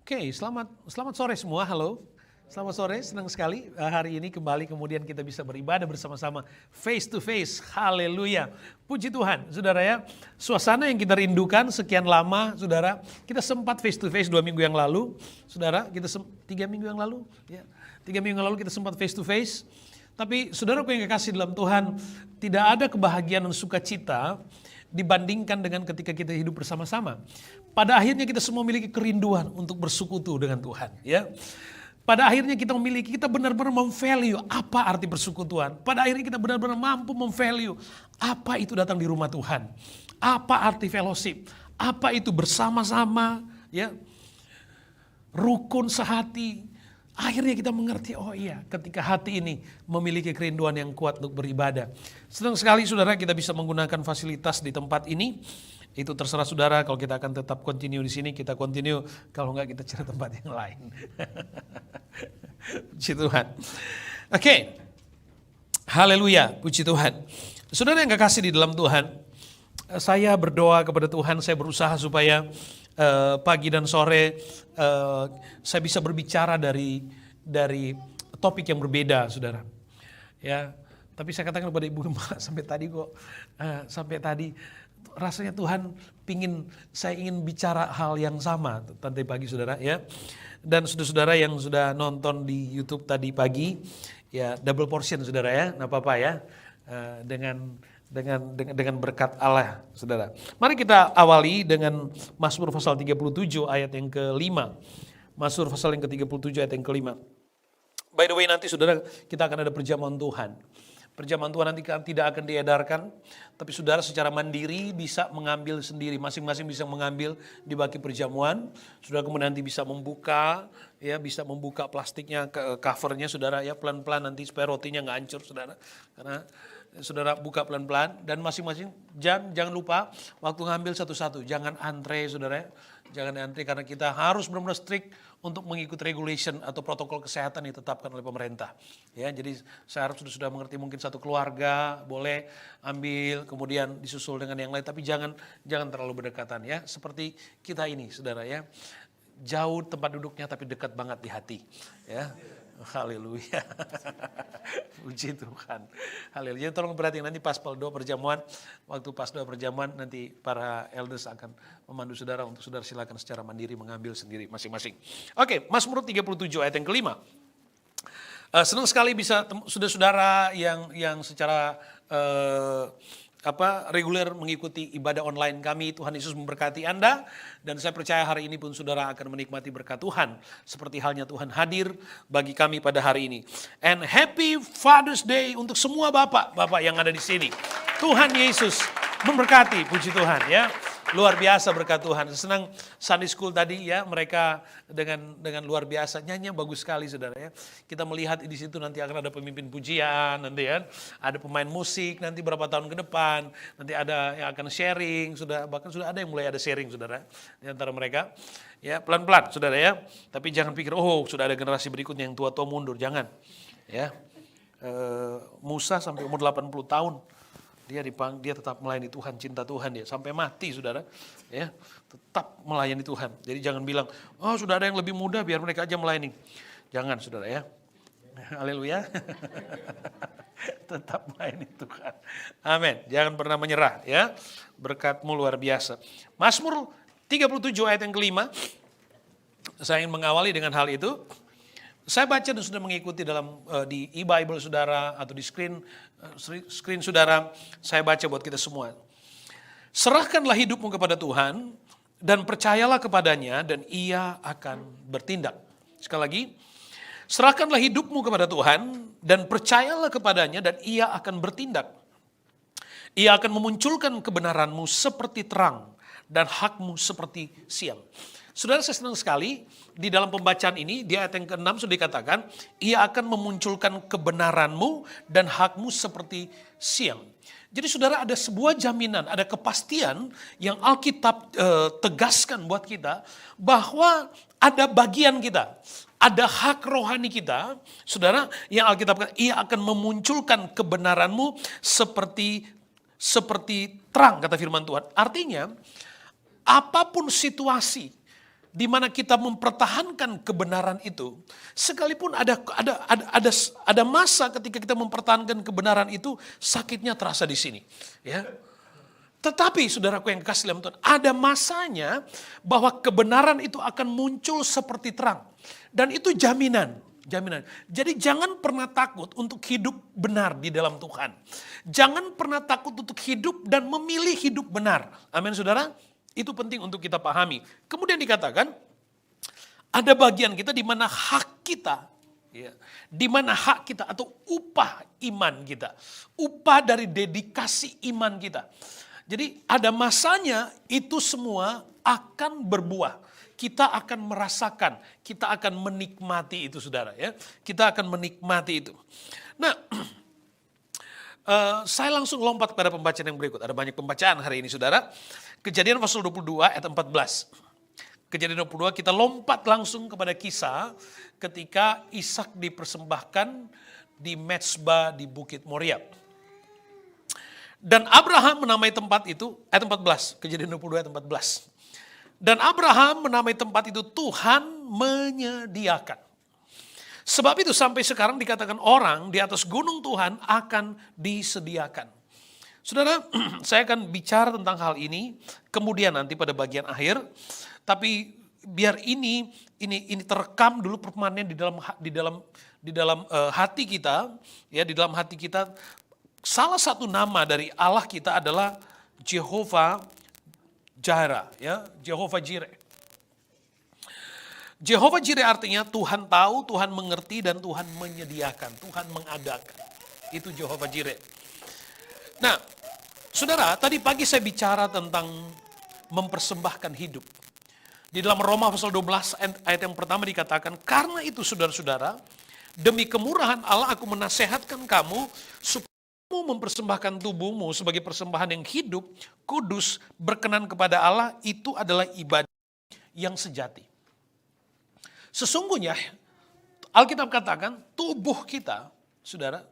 Oke, selamat sore semua. Halo. Selamat sore, senang sekali hari ini kembali kemudian kita bisa beribadah bersama-sama face to face. Haleluya. Puji Tuhan, Saudara ya. Suasana yang kita rindukan sekian lama, Saudara. Kita sempat face to face 2 minggu yang lalu. Saudara, 3 minggu yang lalu, ya. 3 minggu yang lalu kita sempat face to face. Tapi saudaraku yang kekasih dalam Tuhan, tidak ada kebahagiaan dan sukacita dibandingkan dengan ketika kita hidup bersama-sama. Pada akhirnya kita semua memiliki kerinduan untuk bersekutu dengan Tuhan, ya. Pada akhirnya kita benar-benar memvalue apa arti persekutuan. Pada akhirnya kita benar-benar mampu memvalue apa itu datang di rumah Tuhan. Apa arti fellowship? Apa itu bersama-sama, ya. Rukun sehati. Akhirnya kita mengerti, oh iya, ketika hati ini memiliki kerinduan yang kuat untuk beribadah. Senang sekali saudara kita bisa menggunakan fasilitas di tempat ini. Itu terserah saudara, kalau kita akan tetap continue di sini, kita continue. Kalau enggak kita cari tempat yang lain. Puji Tuhan. Oke. Haleluya, puji Tuhan. Saudara yang kekasih di dalam Tuhan, saya berdoa kepada Tuhan, saya berusaha supaya pagi dan sore saya bisa berbicara dari topik yang berbeda, saudara. Ya, tapi saya katakan kepada Ibu Gembala sampai tadi rasanya Tuhan saya ingin bicara hal yang sama tadi pagi, saudara, ya. Dan saudara-saudara yang sudah nonton di YouTube tadi pagi, ya double portion, saudara ya, nggak apa-apa ya, dengan berkat Allah, saudara. Mari kita awali dengan Mazmur pasal 37 ayat yang ke-5. Mazmur pasal yang ke-37 ayat yang ke-5. By the way, nanti saudara kita akan ada perjamuan Tuhan. Perjamuan Tuhan nanti tidak akan diedarkan, tapi saudara secara mandiri bisa mengambil sendiri, masing-masing bisa mengambil di baki perjamuan. Saudara kemudian nanti bisa membuka, ya, bisa membuka plastiknya, covernya, saudara ya, pelan-pelan nanti supaya rotinya nggak hancur, saudara. Karena saudara buka pelan-pelan dan masing-masing jangan lupa waktu ngambil satu-satu, jangan antre, saudara ya. Jangan antri karena kita harus benar-benar strict untuk mengikuti regulation atau protokol kesehatan yang ditetapkan oleh pemerintah. Ya, jadi saya harap sudah mengerti, mungkin satu keluarga boleh ambil kemudian disusul dengan yang lain, tapi jangan terlalu berdekatan ya. Seperti kita ini, saudara ya. Jauh tempat duduknya tapi dekat banget di hati. Ya. Haleluya. Puji Tuhan. Haleluya. Jadi tolong perhatikan nanti pas doa perjamuan, waktu pas doa perjamuan nanti para elders akan memandu saudara untuk saudara silakan secara mandiri mengambil sendiri masing-masing. Oke, Mazmur 37 ayat yang ke-5. Senang sekali bisa saudara-saudara yang secara reguler mengikuti ibadah online kami. Tuhan Yesus memberkati Anda dan saya percaya hari ini pun saudara akan menikmati berkat Tuhan seperti halnya Tuhan hadir bagi kami pada hari ini. And happy Father's Day untuk semua bapak-bapak yang ada di sini. Tuhan Yesus memberkati, puji Tuhan ya. Luar biasa berkat Tuhan. Senang Sunday School tadi ya, mereka dengan luar biasa, nyanyinya bagus sekali, saudara ya. Kita melihat di situ nanti akan ada pemimpin pujian, nanti kan ada pemain musik nanti berapa tahun ke depan, nanti ada yang akan sharing, bahkan sudah ada yang mulai ada sharing, saudara, di antara mereka. Ya, pelan-pelan, saudara ya. Tapi jangan pikir sudah ada generasi berikutnya yang tua-tua mundur, jangan. Ya. Musa sampai umur 80 tahun. Dia tetap melayani Tuhan, cinta Tuhan dia sampai mati, saudara. Ya, tetap melayani Tuhan. Jadi jangan bilang, sudah ada yang lebih muda biar mereka aja melayani. Jangan, saudara ya. Haleluya. Tetap melayani Tuhan. Amin. Jangan pernah menyerah ya. Berkatmu luar biasa. Mazmur 37 ayat yang ke-5. Saya ingin mengawali dengan hal itu. Saya baca dan sudah mengikuti di e-Bible saudara atau di screen saudara, saya baca buat kita semua. Serahkanlah hidupmu kepada Tuhan dan percayalah kepadanya dan ia akan bertindak. Sekali lagi, serahkanlah hidupmu kepada Tuhan dan percayalah kepadanya dan ia akan bertindak. Ia akan memunculkan kebenaranmu seperti terang dan hakmu seperti siang. Saudara, saya senang sekali di dalam pembacaan ini, di ayat yang ke-6 sudah dikatakan, ia akan memunculkan kebenaranmu dan hakmu seperti siang. Jadi saudara, ada sebuah jaminan, ada kepastian yang Alkitab tegaskan buat kita, bahwa ada bagian kita, ada hak rohani kita, saudara, yang Alkitab katakan, ia akan memunculkan kebenaranmu seperti terang, kata firman Tuhan. Artinya, apapun situasi di mana kita mempertahankan kebenaran itu, sekalipun ada masa ketika kita mempertahankan kebenaran itu, sakitnya terasa di sini, ya. Tetapi saudaraku yang kekasih dalam Tuhan, ada masanya bahwa kebenaran itu akan muncul seperti terang. Dan itu jaminan. Jadi jangan pernah takut untuk hidup benar di dalam Tuhan. Jangan pernah takut untuk hidup dan memilih hidup benar. Amin saudara, itu penting untuk kita pahami. Kemudian dikatakan, ada bagian kita di mana hak kita, ya, di mana hak kita atau upah iman kita. Upah dari dedikasi iman kita. Jadi ada masanya itu semua akan berbuah. Kita akan merasakan, kita akan menikmati itu saudara, ya. Kita akan menikmati itu. Nah, saya langsung lompat pada pembacaan yang berikut. Ada banyak pembacaan hari ini saudara. Kejadian pasal 22 ayat 14. Kejadian 22 kita lompat langsung kepada kisah ketika Ishak dipersembahkan di Mezbah di Bukit Moria. Dan Abraham menamai tempat itu, ayat 14, Kejadian 22 ayat 14. Dan Abraham menamai tempat itu Tuhan menyediakan. Sebab itu sampai sekarang dikatakan orang di atas gunung Tuhan akan disediakan. Saudara, saya akan bicara tentang hal ini kemudian nanti pada bagian akhir. Tapi biar ini terekam dulu permanen di dalam hati kita, ya, di dalam hati kita. Salah satu nama dari Allah kita adalah Jehovah Jireh, ya, Jehovah Jireh. Jehovah Jireh artinya Tuhan tahu, Tuhan mengerti, dan Tuhan menyediakan, Tuhan mengadakan. Itu Jehovah Jireh. Nah, saudara, tadi pagi saya bicara tentang mempersembahkan hidup. Di dalam Roma pasal 12 ayat yang pertama dikatakan, karena itu saudara-saudara, demi kemurahan Allah aku menasehatkan kamu supaya mempersembahkan tubuhmu sebagai persembahan yang hidup, kudus, berkenan kepada Allah, itu adalah ibadah yang sejati. Sesungguhnya Alkitab katakan tubuh kita, saudara,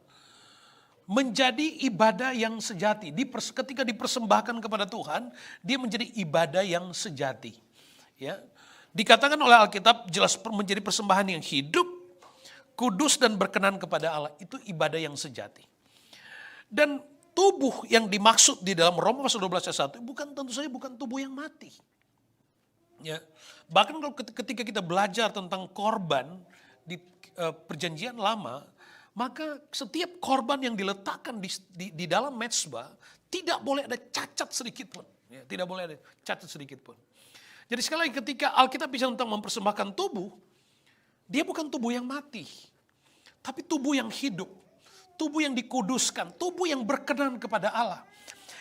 menjadi ibadah yang sejati. Ketika dipersembahkan kepada Tuhan, dia menjadi ibadah yang sejati. Ya, dikatakan oleh Alkitab jelas menjadi persembahan yang hidup, kudus dan berkenan kepada Allah. Itu ibadah yang sejati. Dan tubuh yang dimaksud di dalam Roma pasal 12 ayat 1 tentu saja bukan tubuh yang mati. Ya. Bahkan kalau ketika kita belajar tentang korban di perjanjian lama, maka setiap korban yang diletakkan di dalam mezbah tidak boleh ada cacat sedikit pun. Ya, tidak boleh ada cacat sedikit pun. Jadi sekali lagi ketika Alkitab bicara tentang mempersembahkan tubuh, dia bukan tubuh yang mati, tapi tubuh yang hidup. Tubuh yang dikuduskan, tubuh yang berkenan kepada Allah.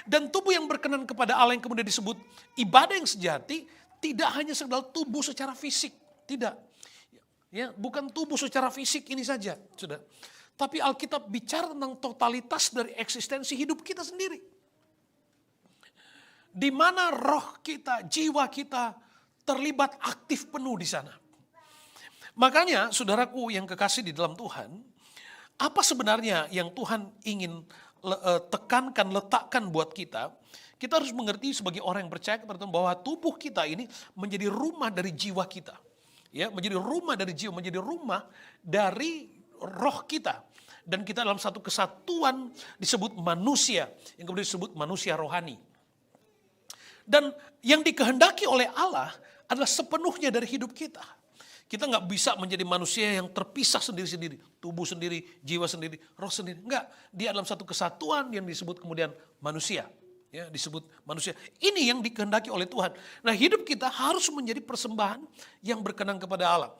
Dan tubuh yang berkenan kepada Allah yang kemudian disebut ibadah yang sejati, tidak hanya sekedar tubuh secara fisik, tidak. Ya, bukan tubuh secara fisik ini saja, sudah. Tapi Alkitab bicara tentang totalitas dari eksistensi hidup kita sendiri. Di mana roh kita, jiwa kita terlibat aktif penuh di sana. Makanya saudaraku yang kekasih di dalam Tuhan, apa sebenarnya yang Tuhan ingin tekankan, letakkan buat kita? Kita harus mengerti sebagai orang yang percaya kepada Tuhan bahwa tubuh kita ini menjadi rumah dari jiwa kita. Ya, menjadi rumah dari jiwa, menjadi rumah dari roh kita. Dan kita dalam satu kesatuan disebut manusia, yang kemudian disebut manusia rohani. Dan yang dikehendaki oleh Allah adalah sepenuhnya dari hidup kita. Kita nggak bisa menjadi manusia yang terpisah sendiri-sendiri. Tubuh sendiri, jiwa sendiri, roh sendiri. Enggak, dia dalam satu kesatuan yang disebut kemudian manusia. Ya, disebut manusia. Ini yang dikehendaki oleh Tuhan. Nah, hidup kita harus menjadi persembahan yang berkenan kepada Allah.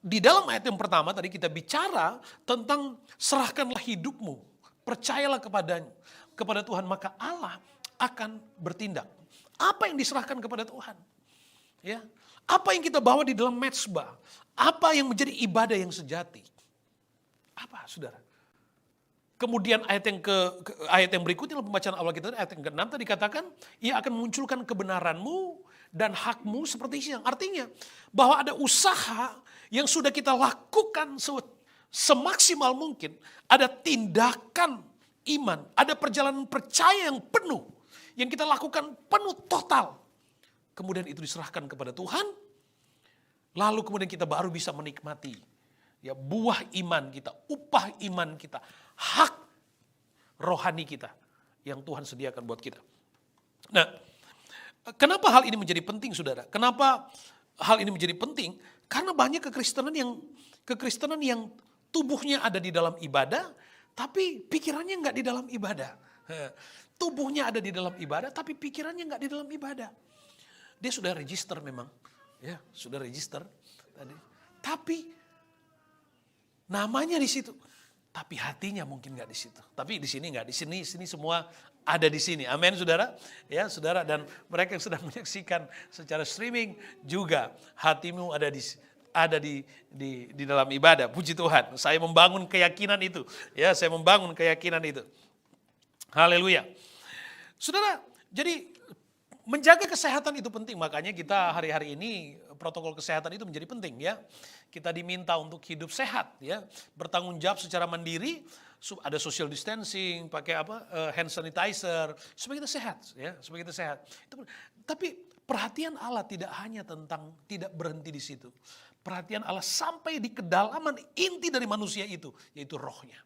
Di dalam ayat yang pertama tadi kita bicara tentang serahkanlah hidupmu. Percayalah kepada Tuhan, maka Allah akan bertindak. Apa yang diserahkan kepada Tuhan? Ya, apa yang kita bawa di dalam mezbah? Apa yang menjadi ibadah yang sejati? Apa, saudara? Kemudian ayat yang berikutnya dalam pembacaan awal kita, ayat yang ke-6 tadi katakan, ia akan munculkan kebenaranmu dan hakmu seperti siang. Artinya bahwa ada usaha yang sudah kita lakukan semaksimal mungkin. Ada tindakan iman, ada perjalanan percaya yang penuh, yang kita lakukan penuh total. Kemudian itu diserahkan kepada Tuhan, Lalu kemudian kita baru bisa menikmati ya buah iman kita, upah iman kita, hak rohani kita yang Tuhan sediakan buat kita. Nah, kenapa hal ini menjadi penting, saudara? Kenapa hal ini menjadi penting? Karena banyak kekristenan yang tubuhnya ada di dalam ibadah, tapi pikirannya nggak di dalam ibadah. Tubuhnya ada di dalam ibadah, tapi pikirannya nggak di dalam ibadah. Dia sudah register memang, ya sudah register tadi. Tapi namanya di situ, tapi hatinya mungkin nggak di situ. Tapi di sini nggak, di sini semua ada di sini. Amin, saudara. Ya, saudara dan mereka yang sedang menyaksikan secara streaming juga hatimu ada di dalam ibadah. Puji Tuhan. Saya membangun keyakinan itu. Ya, saya membangun keyakinan itu. Haleluya. Saudara, jadi menjaga kesehatan itu penting, makanya kita hari-hari ini protokol kesehatan itu menjadi penting ya. Kita diminta untuk hidup sehat ya, bertanggung jawab secara mandiri, ada social distancing, pakai hand sanitizer supaya kita sehat ya, supaya kita sehat. Tapi perhatian Allah tidak hanya tentang tidak berhenti di situ. Perhatian Allah sampai di kedalaman inti dari manusia itu, yaitu rohnya.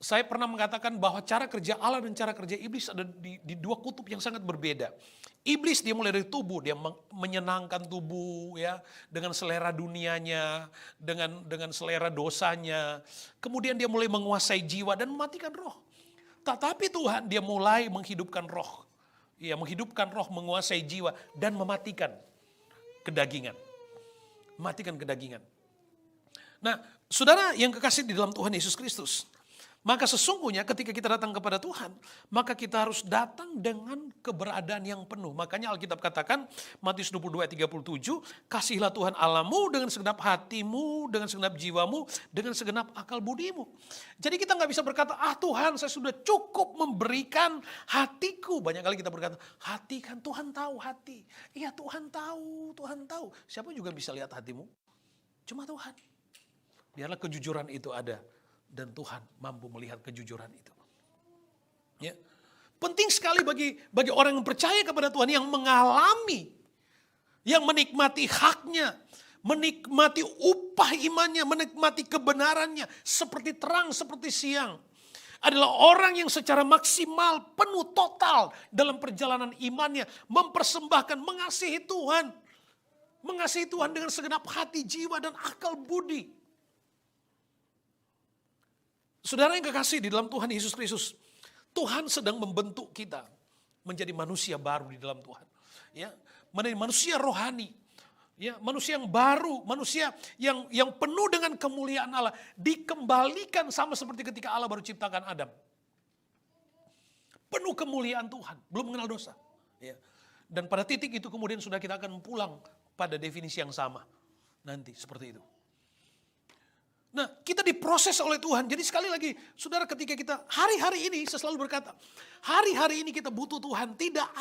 Saya pernah mengatakan bahwa cara kerja Allah dan cara kerja iblis ada di dua kutub yang sangat berbeda. Iblis dia mulai dari tubuh, dia menyenangkan tubuh ya dengan selera dunianya, dengan selera dosanya. Kemudian dia mulai menguasai jiwa dan mematikan roh. Tetapi Tuhan dia mulai menghidupkan roh. Ya, menghidupkan roh, menguasai jiwa dan mematikan kedagingan. Mematikan kedagingan. Nah, saudara yang kekasih di dalam Tuhan Yesus Kristus, maka sesungguhnya ketika kita datang kepada Tuhan, maka kita harus datang dengan keberadaan yang penuh. Makanya Alkitab katakan, Matius 22 ayat 37, kasihilah Tuhan Allahmu dengan segenap hatimu, dengan segenap jiwamu, dengan segenap akal budimu. Jadi kita nggak bisa berkata, Tuhan saya sudah cukup memberikan hatiku. Banyak kali kita berkata, hati kan Tuhan tahu hati. Iya Tuhan tahu, Tuhan tahu. Siapa juga bisa lihat hatimu? Cuma Tuhan. Biarlah kejujuran itu ada. Dan Tuhan mampu melihat kejujuran itu. Ya. Penting sekali bagi orang yang percaya kepada Tuhan, yang mengalami, yang menikmati haknya, menikmati upah imannya, menikmati kebenarannya, seperti terang, seperti siang. Adalah orang yang secara maksimal, penuh, total dalam perjalanan imannya, mempersembahkan, mengasihi Tuhan. Mengasihi Tuhan dengan segenap hati, jiwa, dan akal budi. Saudara yang kekasih di dalam Tuhan Yesus Kristus, Tuhan sedang membentuk kita menjadi manusia baru di dalam Tuhan. Ya, menjadi manusia rohani. Ya, manusia yang baru, manusia yang penuh dengan kemuliaan Allah, dikembalikan sama seperti ketika Allah baru ciptakan Adam. Penuh kemuliaan Tuhan, belum mengenal dosa. Ya. Dan pada titik itu kemudian sudah kita akan pulang pada definisi yang sama. Nanti seperti itu. Nah, kita diproses oleh Tuhan. Jadi sekali lagi, saudara, ketika kita hari-hari ini, saya selalu berkata, hari-hari ini kita butuh Tuhan. Tidak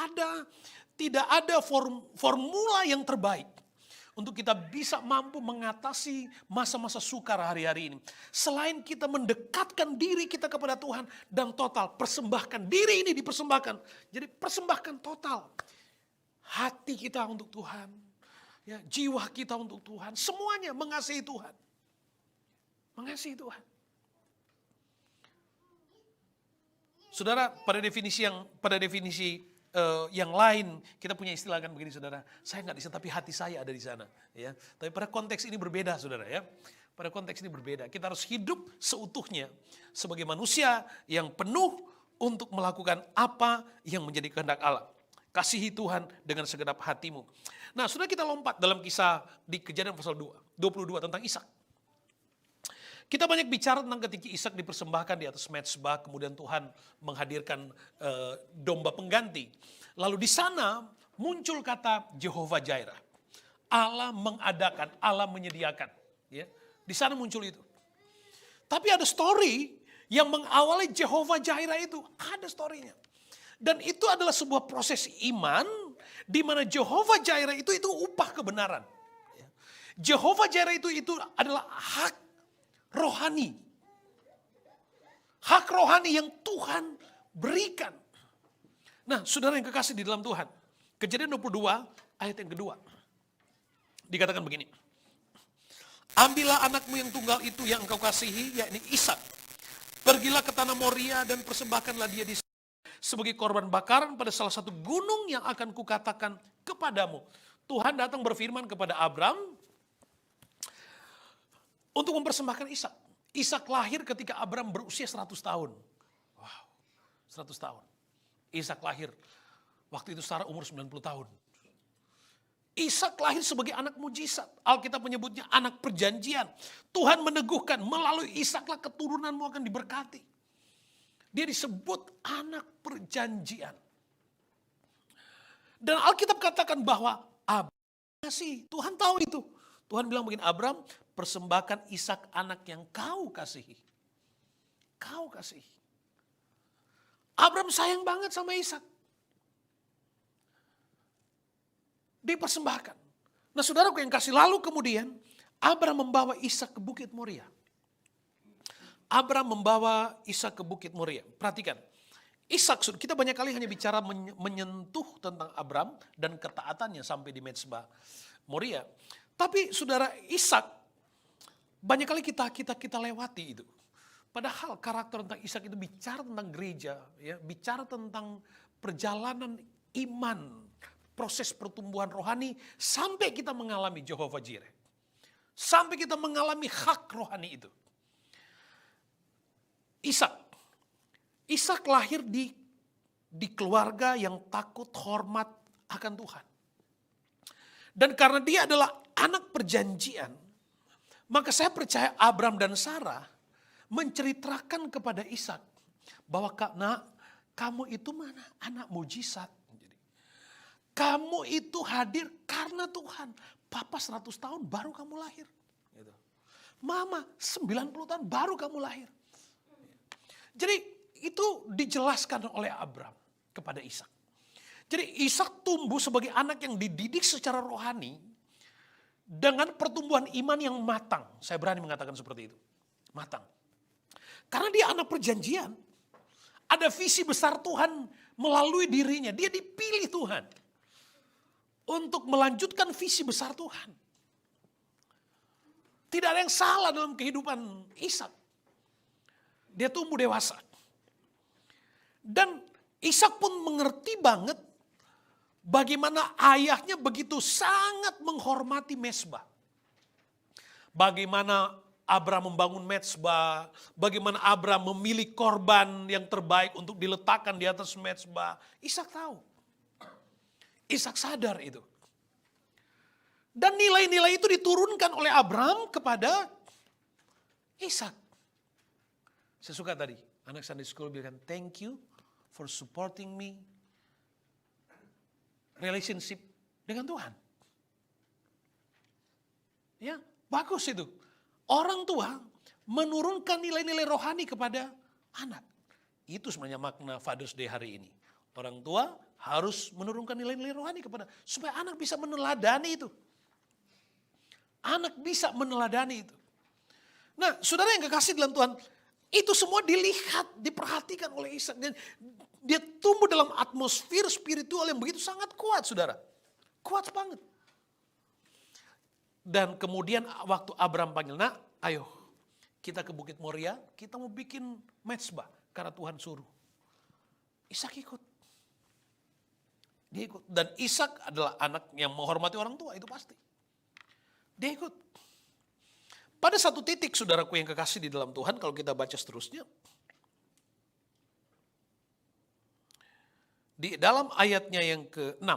ada formula yang terbaik untuk kita bisa mampu mengatasi masa-masa sukar hari-hari ini. Selain kita mendekatkan diri kita kepada Tuhan dan total persembahkan diri ini dipersembahkan. Jadi persembahkan total. Hati kita untuk Tuhan, ya, jiwa kita untuk Tuhan, semuanya mengasihi Tuhan. Mengasihi Tuhan. Saudara, pada definisi yang lain kita punya istilah kan begini, saudara. Saya nggak di sana, tapi hati saya ada di sana. Ya, tapi pada konteks ini berbeda, saudara. Ya, pada konteks ini berbeda. Kita harus hidup seutuhnya sebagai manusia yang penuh untuk melakukan apa yang menjadi kehendak Allah. Kasihi Tuhan dengan segenap hatimu. Nah, sudah kita lompat dalam kisah di Kejadian pasal 22 tentang Ishak. Kita banyak bicara tentang ketika Ishak dipersembahkan di atas mezbah, kemudian Tuhan menghadirkan domba pengganti. Lalu di sana muncul kata Jehovah Jireh. Allah mengadakan, Allah menyediakan. Ya, di sana muncul itu. Tapi ada story yang mengawali Jehovah Jireh itu. Ada storynya. Dan itu adalah sebuah proses iman di mana Jehovah Jireh itu upah kebenaran. Jehovah Jireh itu adalah hak rohani. Hak rohani yang Tuhan berikan. Nah, saudara yang kekasih di dalam Tuhan. Kejadian 22 ayat yang kedua. Dikatakan begini, ambillah anakmu yang tunggal itu yang engkau kasihi, yakni Ishak. Pergilah ke tanah Moria dan persembahkanlah dia di sebagai korban bakaran pada salah satu gunung yang akan kukatakan kepadamu. Tuhan datang berfirman kepada Abram untuk mempersembahkan Ishak. Ishak lahir ketika Abram berusia 100 tahun. Wow, 100 tahun. Ishak lahir, waktu itu Sarah umur 90 tahun. Ishak lahir sebagai anak mujizat. Alkitab menyebutnya anak perjanjian. Tuhan meneguhkan melalui Ishaklah keturunanmu akan diberkati. Dia disebut anak perjanjian. Dan Alkitab katakan bahwa Abram kasih. Tuhan tahu itu. Tuhan bilang begini, Abram, persembahkan Ishak anak yang kau kasihi. Kau kasihi. Abram sayang banget sama Ishak. Dipersembahkan. Nah saudaraku yang kasih, lalu kemudian Abram membawa Ishak ke Bukit Moria. Abram membawa Ishak ke Bukit Moria. Perhatikan, Ishak, kita banyak kali hanya bicara menyentuh tentang Abram dan ketaatannya sampai di Mezbah Moria. Tapi saudara, Ishak banyak kali kita lewati itu. Padahal karakter tentang Ishak itu bicara tentang gereja, ya, bicara tentang perjalanan iman, proses pertumbuhan rohani sampai kita mengalami Jehovah Jireh. Sampai kita mengalami hak rohani itu. Ishak lahir di keluarga yang takut hormat akan Tuhan. Dan karena dia adalah anak perjanjian, maka saya percaya Abram dan Sarah menceritakan kepada Ishak bahwa nak, kamu itu mana anak mujizat. Kamu itu hadir karena Tuhan. Papa 100 tahun baru kamu lahir. Mama 90 tahun baru kamu lahir. Jadi itu dijelaskan oleh Abram kepada Ishak. Jadi Ishak tumbuh sebagai anak yang dididik secara rohani dengan pertumbuhan iman yang matang. Saya berani mengatakan seperti itu. Matang. Karena dia anak perjanjian. Ada visi besar Tuhan melalui dirinya. Dia dipilih Tuhan untuk melanjutkan visi besar Tuhan. Tidak ada yang salah dalam kehidupan Ishak. Dia tumbuh dewasa. Dan Ishak pun mengerti banget bagaimana ayahnya begitu sangat menghormati mezbah. Bagaimana Abram membangun mezbah, bagaimana Abram memilih korban yang terbaik untuk diletakkan di atas mezbah. Ishak tahu. Ishak sadar itu. Dan nilai-nilai itu diturunkan oleh Abram kepada Ishak. Saya suka tadi, anak Sunday School bilang, thank you for supporting me relationship dengan Tuhan. Ya, bagus itu. Orang tua menurunkan nilai-nilai rohani kepada anak. Itu sebenarnya makna Father's Day hari ini. Orang tua harus menurunkan nilai-nilai rohani kepada, supaya anak bisa meneladani itu. Anak bisa meneladani itu. Nah, saudara yang kekasih dalam Tuhan, itu semua dilihat, diperhatikan oleh Ishak. Dan dia tumbuh dalam atmosfer spiritual yang begitu sangat kuat, saudara. Kuat banget. Dan kemudian waktu Abram panggil, nak, ayo kita ke Bukit Moria, kita mau bikin mezbah karena Tuhan suruh. Ishak ikut. Dia ikut. Dan Ishak adalah anak yang menghormati orang tua, itu pasti. Dia ikut. Pada satu titik, saudaraku yang kekasih di dalam Tuhan, kalau kita baca seterusnya, di dalam ayatnya yang ke-6.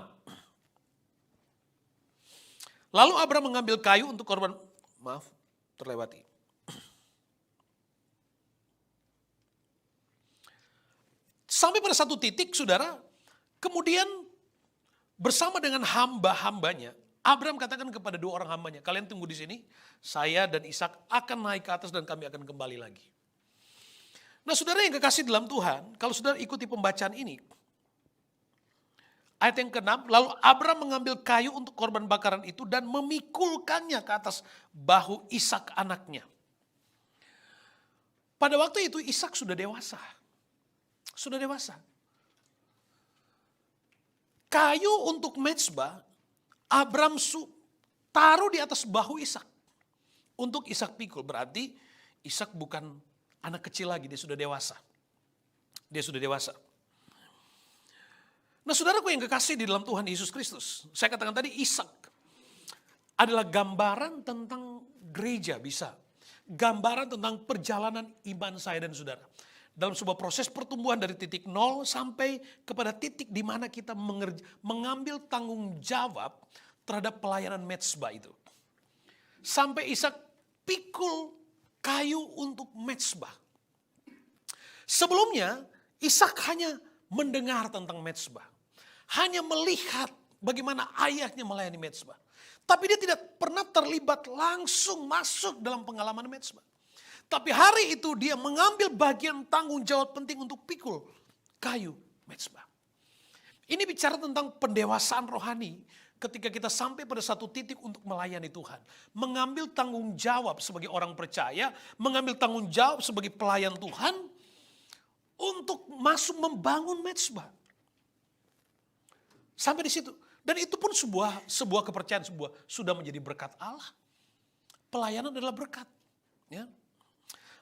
Lalu Abram mengambil kayu untuk korban, maaf, terlewati. Sampai pada satu titik, saudara, kemudian bersama dengan hamba-hambanya, Abram katakan kepada dua orang hambanya, kalian tunggu di sini, saya dan Ishak akan naik ke atas dan kami akan kembali lagi. Nah saudara yang kekasih dalam Tuhan, kalau saudara ikuti pembacaan ini, ayat yang ke-6, lalu Abram mengambil kayu untuk korban bakaran itu dan memikulkannya ke atas bahu Ishak anaknya. Pada waktu itu Ishak sudah dewasa. Sudah dewasa. Kayu untuk mezbah, Abram taruh di atas bahu Ishak untuk Ishak pikul. Berarti Ishak bukan anak kecil lagi, dia sudah dewasa. Dia sudah dewasa. Nah, saudaraku yang kekasih di dalam Tuhan Yesus Kristus, saya katakan tadi Ishak adalah gambaran tentang gereja, bisa. Gambaran tentang perjalanan iman saya dan saudara. Dalam sebuah proses pertumbuhan dari titik nol sampai kepada titik di mana kita mengambil tanggung jawab terhadap pelayanan mezbah itu. Sampai Ishak pikul kayu untuk mezbah. Sebelumnya Ishak hanya mendengar tentang mezbah. Hanya melihat bagaimana ayahnya melayani mezbah. Tapi dia tidak pernah terlibat langsung masuk dalam pengalaman mezbah. Tapi hari itu dia mengambil bagian tanggung jawab penting untuk pikul kayu mezbah. Ini bicara tentang pendewasaan rohani ketika kita sampai pada satu titik untuk melayani Tuhan. Mengambil tanggung jawab sebagai orang percaya, mengambil tanggung jawab sebagai pelayan Tuhan untuk masuk membangun mezbah. Sampai di situ. Dan itu pun sebuah kepercayaan, sudah menjadi berkat Allah. Pelayanan adalah berkat. Ya.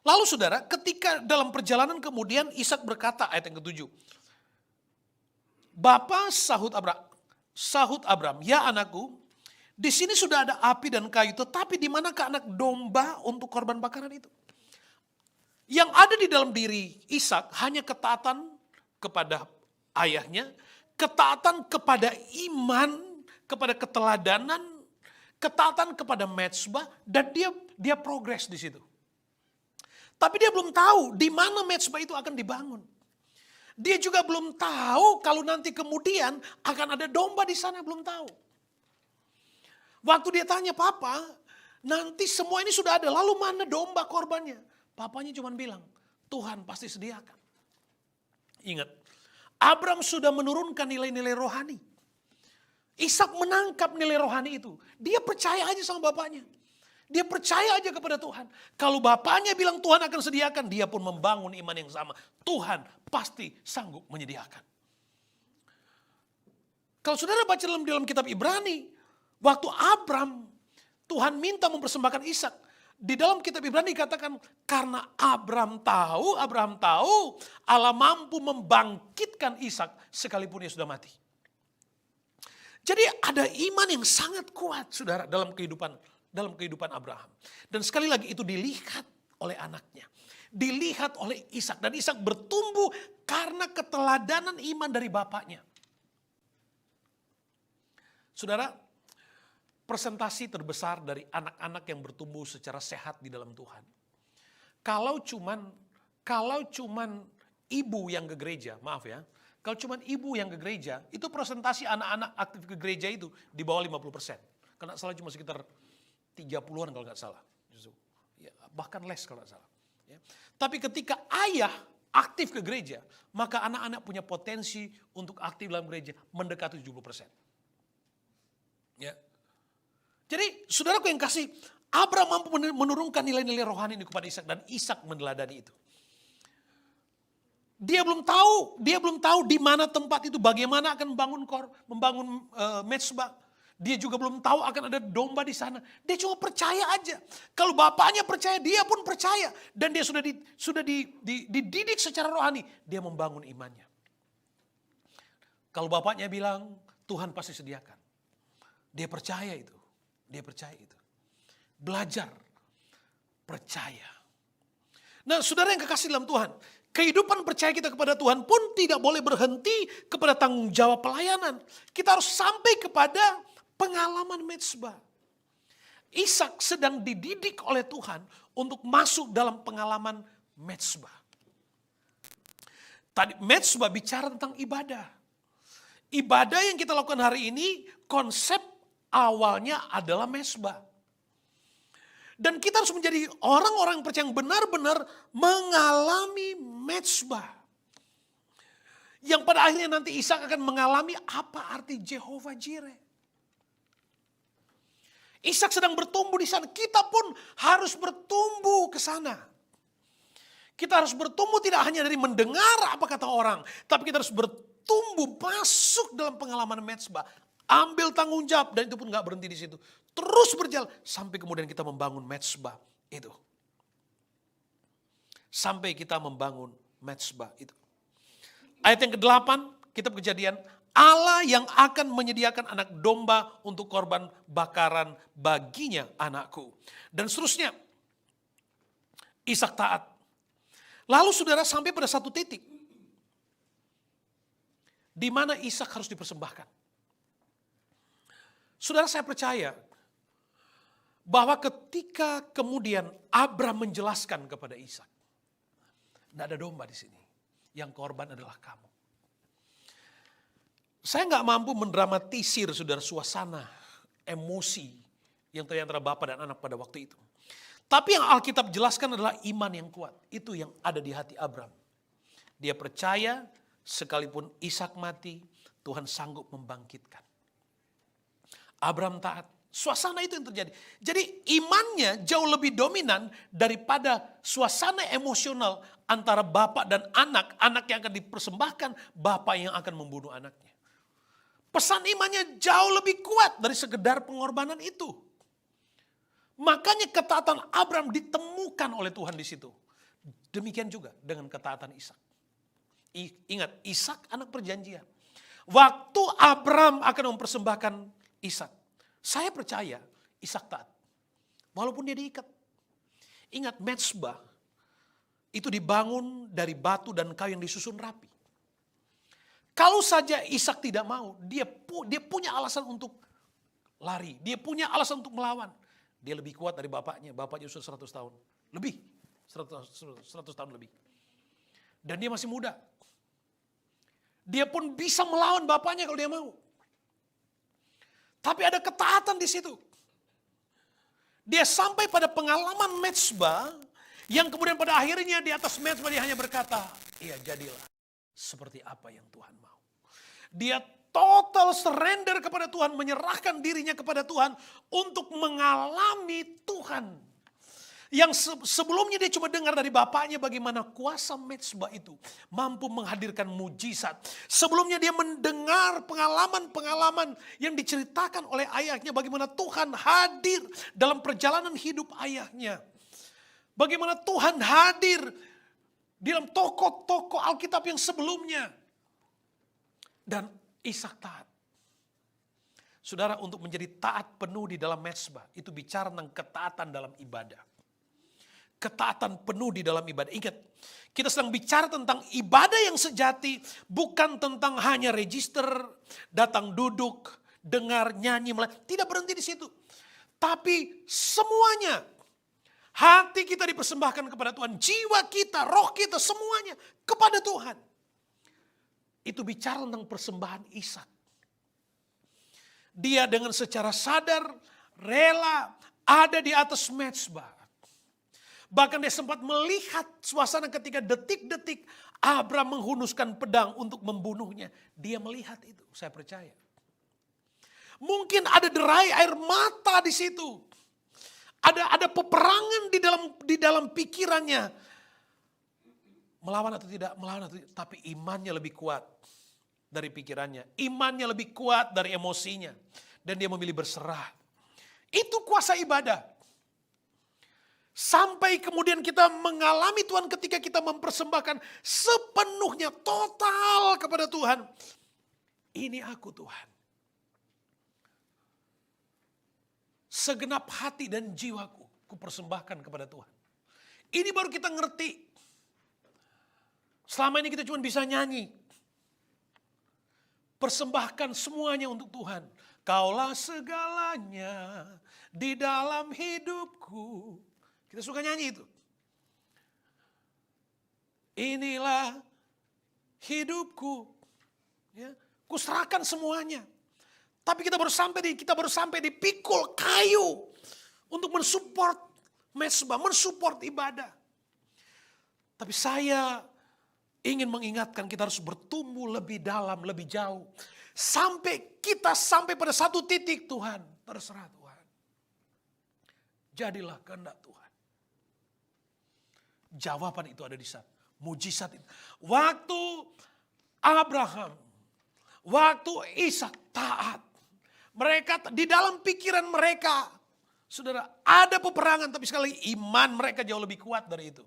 Lalu saudara, ketika dalam perjalanan kemudian Ishak berkata, ayat yang ke-7. Bapa sahut Abram, ya anakku, di sini sudah ada api dan kayu, tetapi di manakah anak domba untuk korban bakaran itu? Yang ada di dalam diri Ishak hanya ketaatan kepada ayahnya, ketaatan kepada iman, kepada keteladanan, ketaatan kepada mezbah, dan dia progres di situ. Tapi dia belum tahu di mana mezbah itu akan dibangun. Dia juga belum tahu kalau nanti kemudian akan ada domba di sana, belum tahu. Waktu dia tanya, Papa, nanti semua ini sudah ada, lalu mana domba korbannya? Papanya cuma bilang, Tuhan pasti sediakan. Ingat, Abram sudah menurunkan nilai-nilai rohani. Ishak menangkap nilai rohani itu. Dia percaya aja sama bapaknya. Dia percaya aja kepada Tuhan. Kalau bapaknya bilang Tuhan akan sediakan, dia pun membangun iman yang sama. Tuhan pasti sanggup menyediakan. Kalau saudara baca dalam kitab Ibrani, waktu Abram, Tuhan minta mempersembahkan Ishak. Di dalam kitab Ibrani dikatakan, karena Abraham tahu Allah mampu membangkitkan Ishak sekalipun dia sudah mati. Jadi ada iman yang sangat kuat saudara dalam kehidupan Abraham. Dan sekali lagi itu dilihat oleh anaknya. Dilihat oleh Ishak. Dan Ishak bertumbuh karena keteladanan iman dari bapaknya. Saudara, presentasi terbesar dari anak-anak yang bertumbuh secara sehat di dalam Tuhan. Kalau cuman ibu yang ke gereja, maaf ya. Kalau cuman ibu yang ke gereja, itu presentasi anak-anak aktif ke gereja itu di bawah 50%. Karena salah cuma sekitar 30-an kalau nggak salah. Ya, bahkan less kalau nggak salah. Ya. Tapi ketika ayah aktif ke gereja, maka anak-anak punya potensi untuk aktif dalam gereja mendekati 70%. Ya. Jadi saudaraku yang kasih, Abraham mampu menurunkan nilai-nilai rohani ini kepada Ishak dan Ishak meneladani itu. Dia belum tahu di mana tempat itu, bagaimana akan membangun mezbah. Dia juga belum tahu akan ada domba di sana. Dia cuma percaya aja. Kalau bapaknya percaya, dia pun percaya. Dan dia sudah dididik secara rohani. Dia membangun imannya. Kalau bapaknya bilang, Tuhan pasti sediakan. Dia percaya itu. Belajar. Percaya. Nah saudara yang kekasih dalam Tuhan. Kehidupan percaya kita kepada Tuhan pun tidak boleh berhenti kepada tanggung jawab pelayanan. Kita harus sampai kepada pengalaman mezbah. Ishak sedang dididik oleh Tuhan untuk masuk dalam pengalaman mezbah. Tadi mezbah bicara tentang ibadah. Ibadah yang kita lakukan hari ini konsep awalnya adalah mezbah. Dan kita harus menjadi orang-orang percaya yang benar-benar mengalami mezbah. Yang pada akhirnya nanti Ishak akan mengalami apa arti Jehovah Jireh. Ishak sedang bertumbuh di sana. Kita pun harus bertumbuh ke sana. Kita harus bertumbuh tidak hanya dari mendengar apa kata orang. Tapi kita harus bertumbuh masuk dalam pengalaman mezbah. Ambil tanggung jawab dan itu pun gak berhenti di situ. Terus berjalan sampai kemudian kita membangun mezbah itu. Sampai kita membangun mezbah itu. Ayat yang ke-8, kitab Kejadian, Allah yang akan menyediakan anak domba untuk korban bakaran baginya anakku. Dan seterusnya, Ishak taat. Lalu saudara sampai pada satu titik, di mana Ishak harus dipersembahkan. Saudara, saya percaya bahwa ketika kemudian Abraham menjelaskan kepada Ishak, tidak ada domba di sini. Yang korban adalah kamu. Saya nggak mampu mendramatisir saudara suasana, emosi yang terjadi antara bapak dan anak pada waktu itu. Tapi yang Alkitab jelaskan adalah iman yang kuat. Itu yang ada di hati Abraham. Dia percaya sekalipun Ishak mati, Tuhan sanggup membangkitkan. Abraham taat. Suasana itu yang terjadi. Jadi imannya jauh lebih dominan daripada suasana emosional antara bapak dan anak. Anak yang akan dipersembahkan, bapak yang akan membunuh anaknya. Pesan imannya jauh lebih kuat dari sekedar pengorbanan itu. Makanya ketaatan Abraham ditemukan oleh Tuhan di situ. Demikian juga dengan ketaatan Ishak. Ingat, Ishak anak perjanjian. Waktu Abraham akan mempersembahkan Ishak, saya percaya Ishak taat. Walaupun dia diikat. Ingat, mezbah itu dibangun dari batu dan kayu yang disusun rapi. Kalau saja Ishak tidak mau, dia punya alasan untuk lari. Dia punya alasan untuk melawan. Dia lebih kuat dari bapaknya. Bapaknya sudah 100 tahun. Lebih. 100 tahun lebih. Dan dia masih muda. Dia pun bisa melawan bapaknya kalau dia mau. Tapi ada ketaatan di situ. Dia sampai pada pengalaman mezbah yang kemudian pada akhirnya di atas mezbah dia hanya berkata, "Iya, jadilah seperti apa yang Tuhan mau." Dia total surrender kepada Tuhan, menyerahkan dirinya kepada Tuhan untuk mengalami Tuhan. Yang sebelumnya dia cuma dengar dari bapaknya bagaimana kuasa mezbah itu mampu menghadirkan mujizat. Sebelumnya dia mendengar pengalaman-pengalaman yang diceritakan oleh ayahnya bagaimana Tuhan hadir dalam perjalanan hidup ayahnya. Bagaimana Tuhan hadir di dalam tokoh-tokoh Alkitab yang sebelumnya. Dan Ishak taat. Saudara, untuk menjadi taat penuh di dalam mezbah, itu bicara tentang ketaatan dalam ibadah. Ketaatan penuh di dalam ibadah. Ingat, kita sedang bicara tentang ibadah yang sejati, bukan tentang hanya register, datang duduk, dengar, nyanyi, tidak berhenti di situ. Tapi semuanya, hati kita dipersembahkan kepada Tuhan, jiwa kita, roh kita, semuanya kepada Tuhan. Itu bicara tentang persembahan Ishak. Dia dengan secara sadar, rela, ada di atas mezbah. Bahkan dia sempat melihat suasana ketika detik-detik Abraham menghunuskan pedang untuk membunuhnya. Dia melihat itu, saya percaya. Mungkin ada derai air mata di situ. Ada peperangan di dalam pikirannya. Melawan atau tidak, tapi imannya lebih kuat dari pikirannya. Imannya lebih kuat dari emosinya. Dan dia memilih berserah. Itu kuasa ibadah. Sampai kemudian kita mengalami Tuhan ketika kita mempersembahkan sepenuhnya, total kepada Tuhan. Ini aku Tuhan. Segenap hati dan jiwaku, ku persembahkan kepada Tuhan. Ini baru kita ngerti. Selama ini kita cuma bisa nyanyi. Persembahkan semuanya untuk Tuhan. Kaulah segalanya di dalam hidupku. Kita suka nyanyi itu. Inilah hidupku. Ya, kuserahkan semuanya. Tapi kita baru sampai di pikul kayu untuk mensupport mezbah, mensupport ibadah. Tapi saya ingin mengingatkan kita harus bertumbuh lebih dalam, lebih jauh. Sampai kita sampai pada satu titik, Tuhan, terserah Tuhan. Jadilah kehendak Tuhan. Jawaban itu ada di sana. Mujizat itu. Waktu Abraham, waktu Ishak taat, Mereka di dalam pikiran mereka, saudara, ada peperangan, tapi sekali lagi iman mereka jauh lebih kuat dari itu.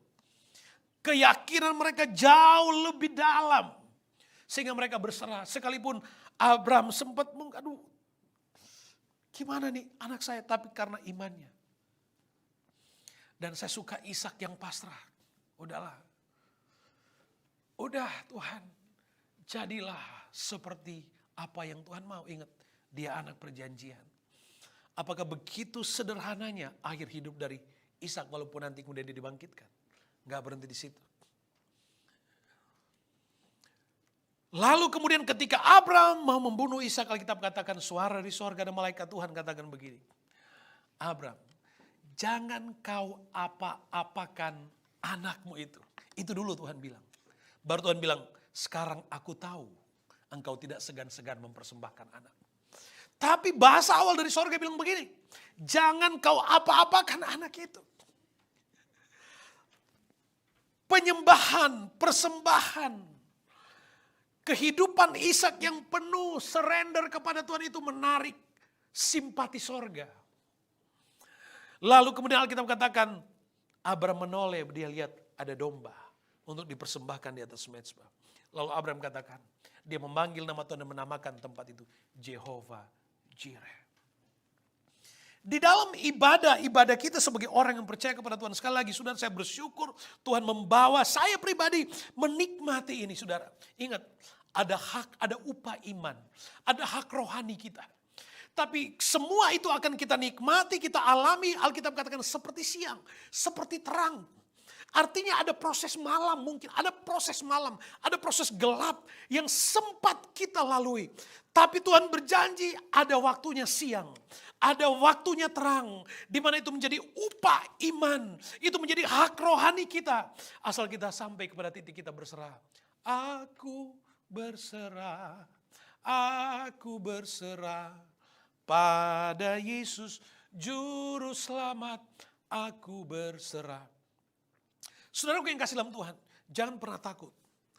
Keyakinan mereka jauh lebih dalam. Sehingga mereka berserah. Sekalipun Abraham sempat, aduh gimana nih anak saya, tapi karena imannya. Dan saya suka Ishak yang pasrah. Udahlah. Udah Tuhan, jadilah seperti apa yang Tuhan mau. Ingat, dia anak perjanjian. Apakah begitu sederhananya akhir hidup dari Ishak walaupun nanti kemudian dia dibangkitkan? Gak berhenti di situ. Lalu kemudian ketika Abraham mau membunuh Ishak, Alkitab katakan suara dari sorga dan malaikat Tuhan katakan begini. Abraham, jangan kau apa-apakan anakmu itu. Itu dulu Tuhan bilang. Baru Tuhan bilang, sekarang aku tahu engkau tidak segan-segan mempersembahkan anak. Tapi bahasa awal dari sorga bilang begini. Jangan kau apa-apakan anak itu. Penyembahan, persembahan. Kehidupan Ishak yang penuh surrender kepada Tuhan itu menarik simpati sorga. Lalu kemudian Alkitab katakan, Abraham menoleh, dia lihat ada domba untuk dipersembahkan di atas mezbah. Lalu Abraham katakan, dia memanggil nama Tuhan dan menamakan tempat itu Jehovah Jireh. Di dalam ibadah kita sebagai orang yang percaya kepada Tuhan. Sekali lagi saudara, saya bersyukur Tuhan membawa saya pribadi menikmati ini saudara. Ingat, ada hak, ada upah iman. Ada hak rohani kita. Tapi semua itu akan kita nikmati, kita alami. Alkitab katakan seperti siang, seperti terang. Artinya ada proses malam mungkin, ada proses malam, ada proses gelap yang sempat kita lalui. Tapi Tuhan berjanji ada waktunya siang, ada waktunya terang. Di mana itu menjadi upah iman, itu menjadi hak rohani kita. Asal kita sampai kepada titik kita berserah. Aku berserah pada Yesus Juru Selamat, aku berserah. Saudaraku yang kasih dalam Tuhan, jangan pernah takut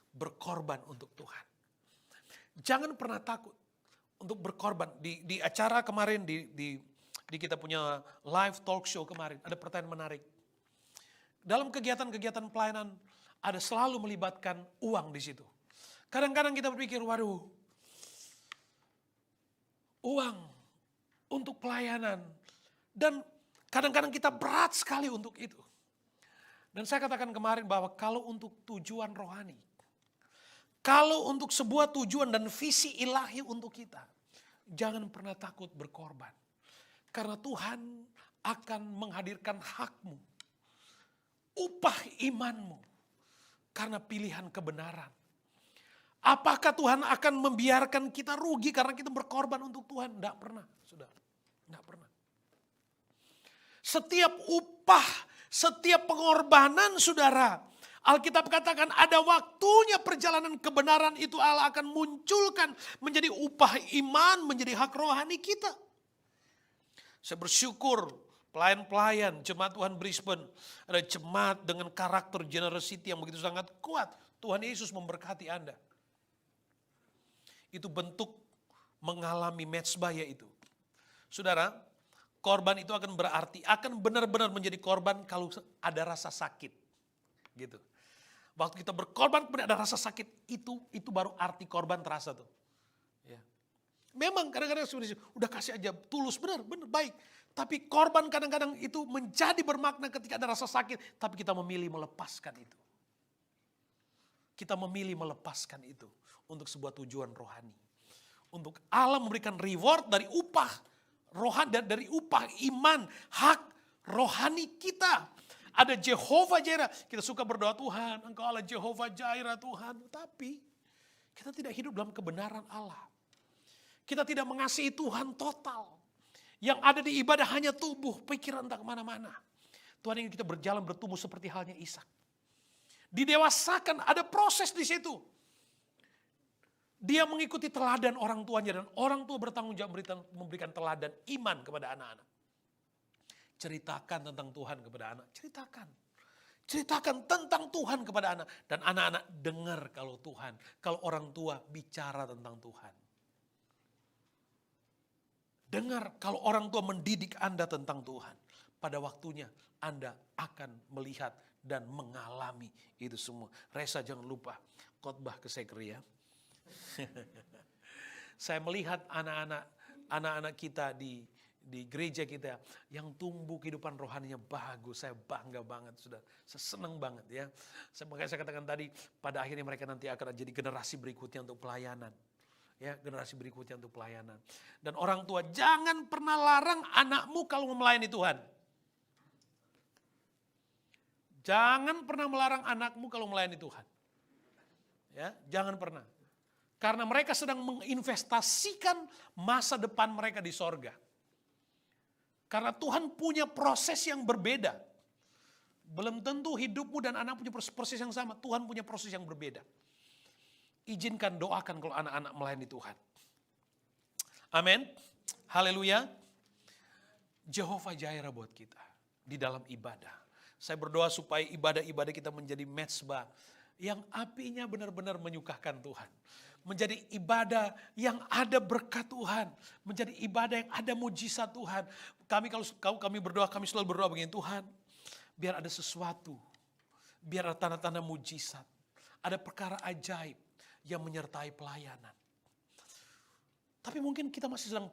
berkorban untuk Tuhan. Jangan pernah takut untuk berkorban. Di acara kemarin, di kita punya live talk show kemarin, ada pertanyaan menarik. Dalam kegiatan-kegiatan pelayanan, ada selalu melibatkan uang di situ. Kadang-kadang kita berpikir, waduh, uang untuk pelayanan. Dan kadang-kadang kita berat sekali untuk itu. Dan saya katakan kemarin bahwa kalau untuk tujuan rohani, kalau untuk sebuah tujuan dan visi ilahi untuk kita, jangan pernah takut berkorban. Karena Tuhan akan menghadirkan hakmu, upah imanmu, karena pilihan kebenaran. Apakah Tuhan akan membiarkan kita rugi karena kita berkorban untuk Tuhan? Tidak pernah, saudara. Tidak pernah. Setiap upah, setiap pengorbanan saudara, Alkitab katakan ada waktunya perjalanan kebenaran itu Allah akan munculkan menjadi upah iman, menjadi hak rohani kita. Saya bersyukur pelayan-pelayan jemaat Tuhan Brisbane, ada jemaat dengan karakter generosity yang begitu sangat kuat. Tuhan Yesus memberkati Anda. Itu bentuk mengalami mezbah itu. Saudara, korban itu akan berarti, akan benar-benar menjadi korban kalau ada rasa sakit. Gitu. Waktu kita berkorban kemudian ada rasa sakit, itu baru arti korban terasa tuh. Ya. Memang kadang-kadang udah kasih aja tulus, benar baik. Tapi korban kadang-kadang itu menjadi bermakna ketika ada rasa sakit, tapi kita memilih melepaskan itu. Kita memilih melepaskan itu untuk sebuah tujuan rohani. Untuk Allah memberikan reward dari upah rohani, dari upah iman, hak rohani kita. Ada Jehovah Jireh. Kita suka berdoa, Tuhan, Engkau Allah Jehovah Jireh Tuhan. Tapi kita tidak hidup dalam kebenaran Allah. Kita tidak mengasihi Tuhan total. Yang ada di ibadah hanya tubuh, pikiran tak kemana-mana. Tuhan ingin kita berjalan bertumbuh seperti halnya Ishak. Didewasakan, ada proses di situ. Dia mengikuti teladan orang tuanya dan orang tua bertanggung jawab memberikan teladan iman kepada anak-anak. Ceritakan tentang Tuhan kepada anak, ceritakan. Ceritakan tentang Tuhan kepada anak. Dan anak-anak dengar kalau Tuhan, kalau orang tua bicara tentang Tuhan. Dengar, kalau orang tua mendidik Anda tentang Tuhan, pada waktunya Anda akan melihat dan mengalami itu semua. Resa, jangan lupa khotbah ke Sekre ya. Saya melihat anak-anak kita di gereja kita yang tumbuh kehidupan rohaninya bagus. Saya bangga banget, sudah. Saya senang banget ya. Makanya saya katakan tadi, pada akhirnya mereka nanti akan jadi generasi berikutnya untuk pelayanan. Ya, generasi berikutnya untuk pelayanan. Dan orang tua, jangan pernah larang anakmu kalau mau melayani Tuhan. Jangan pernah melarang anakmu kalau melayani Tuhan. Ya, jangan pernah. Karena mereka sedang menginvestasikan masa depan mereka di sorga. Karena Tuhan punya proses yang berbeda. Belum tentu hidupmu dan anak punya proses yang sama. Tuhan punya proses yang berbeda. Izinkan, doakan kalau anak-anak melayani Tuhan. Amin. Haleluya. Jehovah Jireh buat kita di dalam ibadah. Saya berdoa supaya ibadah-ibadah kita menjadi mezbah yang apinya benar-benar menyukakan Tuhan. Menjadi ibadah yang ada berkat Tuhan. Menjadi ibadah yang ada mujizat Tuhan. Kalau kami berdoa, kami selalu berdoa begini, Tuhan, biar ada sesuatu. Biar ada tanda-tanda mujizat. Ada perkara ajaib yang menyertai pelayanan. Tapi mungkin kita masih dalam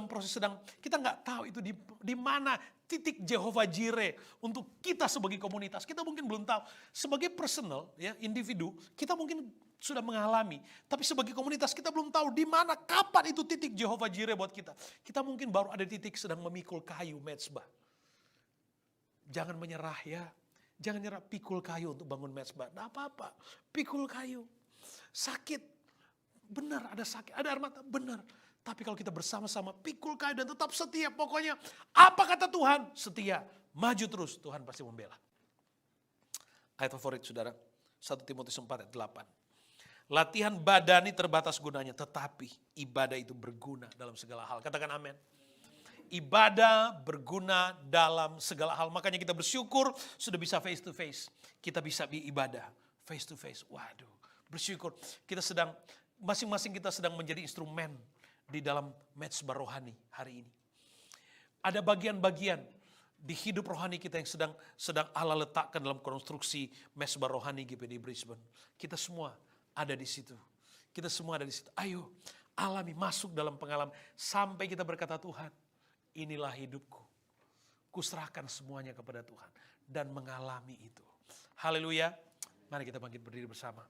proses sedang, kita nggak tahu itu di mana titik Jehovah Jireh untuk kita sebagai komunitas. Kita mungkin belum tahu. Sebagai personal, ya, individu, kita mungkin sudah mengalami. Tapi sebagai komunitas kita belum tahu di mana, kapan itu titik Jehovah Jireh buat kita. Kita mungkin baru ada titik sedang memikul kayu mezbah. Jangan menyerah ya. Jangan nyerah, pikul kayu untuk bangun mezbah. Nggak apa-apa, pikul kayu. Sakit, benar ada sakit, ada air mata, benar. Tapi kalau kita bersama-sama pikul kayu dan tetap setia, pokoknya apa kata Tuhan, setia, maju terus, Tuhan pasti membela. Ayat favorit saudara, 1 Timotius 4 ayat 8. Latihan badani terbatas gunanya, tetapi ibadah itu berguna dalam segala hal. Katakan amin. Ibadah berguna dalam segala hal. Makanya kita bersyukur sudah bisa face to face. Kita bisa ibadah face to face. Waduh, bersyukur. Kita sedang, masing-masing kita sedang menjadi instrumen di dalam mezbah rohani hari ini. Ada bagian-bagian di hidup rohani kita yang sedang Allah letakkan dalam konstruksi mezbah rohani GPD Brisbane. Kita semua ada di situ. Kita semua ada di situ. Ayo, alami, masuk dalam pengalaman. Sampai kita berkata, Tuhan, inilah hidupku. Kuserahkan semuanya kepada Tuhan. Dan mengalami itu. Haleluya. Mari kita bangkit berdiri bersama.